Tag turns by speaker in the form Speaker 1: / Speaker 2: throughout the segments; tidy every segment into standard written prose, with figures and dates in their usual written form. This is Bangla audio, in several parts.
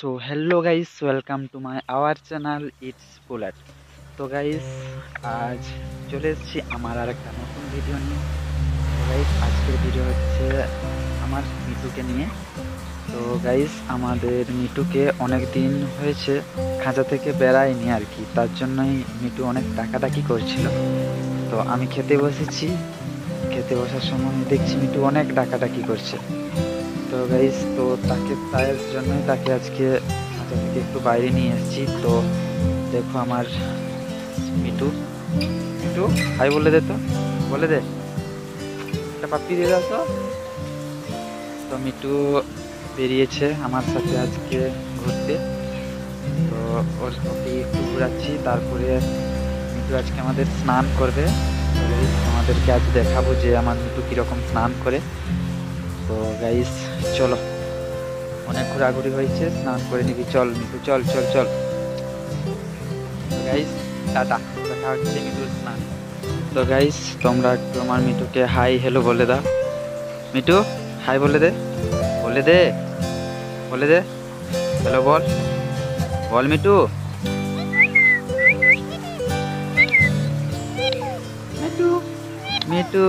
Speaker 1: So hello guys, welcome to my our channel it's bullet. তো গাইস, আজ চলে এসেছি আমার আর একটা নতুন ভিডিও নিয়ে। তো গাইস, আজকের ভিডিও হচ্ছে আমার মিটুকে নিয়ে। তো গাইস, আমাদের মিটুকে অনেক দিন হয়েছে খাঁচা থেকে বেড়ায়নি আর কি, তার জন্যই মিটু অনেক ডাকাডাকি করছিল। তো আমি খেতে বসেছি, খেতে বসার সময় দেখছি মিটু অনেক ডাকাডাকি করছে। তো গাইস, তো তার জন্যই তাকে আজকে খাঁচা থেকে একটু বাইরে নিয়ে এসেছি। তো দেখো আমার মিটু, মিটু হাই বলে দে, তো বলে দে, একটা পাপ্পি দিয়ে দাও তো। তো মিটু বেরিয়েছে আমার সাথে আজকে ঘুরতে। তো ওকে একটু ঘুরাচ্ছি, তারপরে মিটু আজকে আমাদের স্নান করবে। তো গাইস, আমাদেরকে আজ দেখাবো যে আমার মিটু কিরকম স্নান করে। তো গাইস চলো, অনেক ঘোরাঘুরি হয়েছে, স্নান করে নিবি, চল মিটু, চল চল চল। তো গাইস টাটা, দেখা হচ্ছে মিটুর স্নান। তো গাইস, তোমরা একটু আমার মিটুকে হাই হ্যালো বলে দাও। মিটু হাই বলে দে, বলে দে, বলে দে, হ্যালো বল, বল মিটু। মিটু মিটু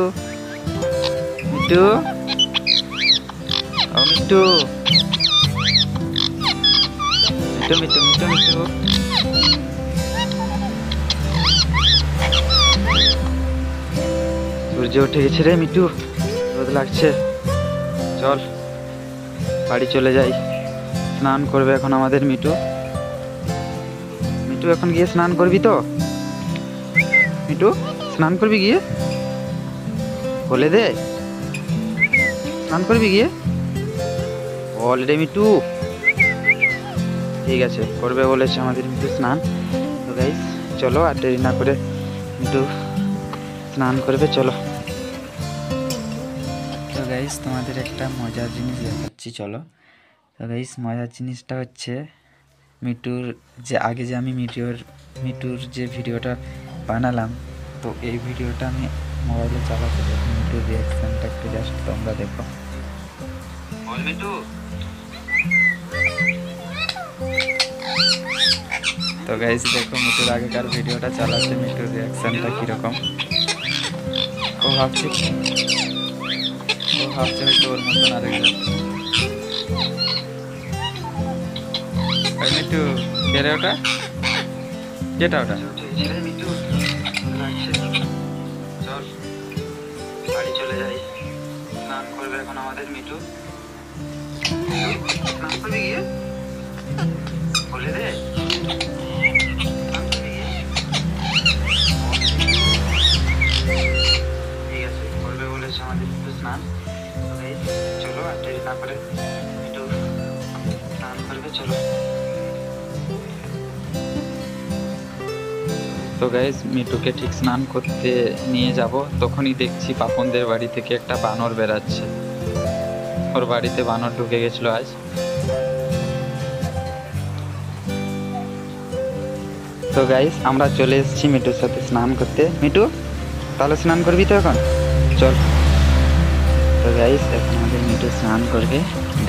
Speaker 1: মিটু, ও মিটু, মিটু মিটু মিটু মিটু। সূর্য উঠে গেছে রে মিটু, রোদ লাগছে, চল বাড়ি চলে যাই। স্নান করবে এখন আমাদের মিটু। মিটু এখন গিয়ে স্নান করবি তো? মিটু স্নান করবি গিয়ে, বলে দে, স্নান করবি গিয়ে, বল রে মিটু। ঠিক আছে, করবে বলেছে আমাদের মিটু স্নান। তো গাইস চলো, আর দেরি না করে মিটু স্নান করবে, চলো। তো গাইস, তোমাদের একটা মজার জিনিস দেখাচ্ছি, চলো। তো গাইস, মজার জিনিসটা হচ্ছে মিটুর যে আগে যে আমি মিটুর যে ভিডিওটা বানালাম, তো এই ভিডিওটা আমি মোবাইলে চালাতে দেখো, মিটুর রিয়াকশনটা একটু জাস্ট তোমরা দেখো। বল মিটু। তো গাইস দেখো, মিটুর আগেকার ভিডিওটা চালাতে মিটুর রিয়াকশনটা কিরকম। ও ভাবছে হয়তো ওর মতন আরেকজন। মিটু কে রে ওটা, যেটা ওটা মিটু চল বাড়ি চলে যাই। স্নান করবে এখন আমাদের মিটু। স্নান করবি গিয়ে, বলে দে, ঠিক আছে, করবে বলেছে আমাদের মিটু স্নান। চলো আর দেরি না করে মিটু স্নান করবে, চলো। তো গাইজ, মিটুকে ঠিক স্নান করতে নিয়ে যাব, তখনই দেখছি পাপনদের বাড়ি থেকে একটা বানর বেরাচ্ছে। ওর বাড়িতে বানর ঢুকে গেছিল আজ। তো গাইজ, আমরা চলে এসেছি মিটুর সাথে স্নান করতে। মিটু তাহলে স্নান করবি তো এখন, চল। তো গাইজ, এখন আমাদের মিটু স্নান করবে,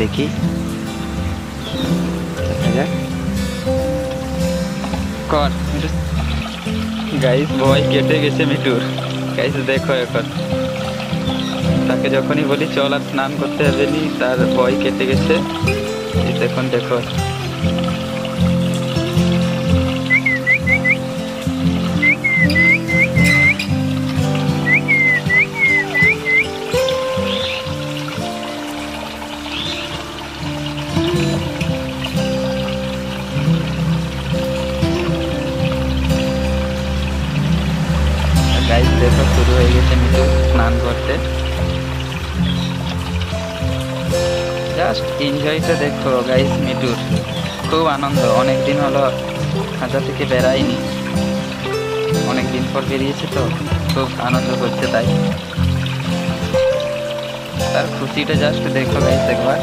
Speaker 1: দেখি দেখা যাক, কর মিটু। গাইস ভয় কেটে গেছে মিটুর। গাইস দেখো, এখন তাকে যখনই বলি চল আর স্নান করতে হবে নি, তার ভয় কেটে গেছে। এখন দেখো, গাইস দেখো শুরু হয়ে গেছে মিটু স্নান করতে। জাস্ট এনজয়টা দেখো গাইস, মিটুর খুব আনন্দ। অনেকদিন হলো খাঁচা থেকে বেড়ায়নি, অনেকদিন পর বেরিয়েছে, তো খুব আনন্দ করছে। তাই তার খুশিটা জাস্ট দেখো গাইস একবার।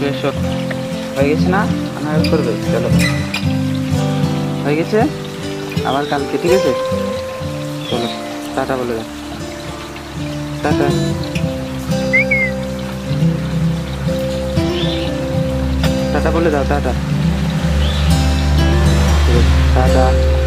Speaker 1: এসো, হয়ে গেছে না? আনারস করবে, চলো। হয়ে গেছে, আবার কালকে, ঠিক আছে? চলো, টাটা বলে দাও। টাটা। টাটা বলে দাও, টাটা। ঠিক আছে, টাটা।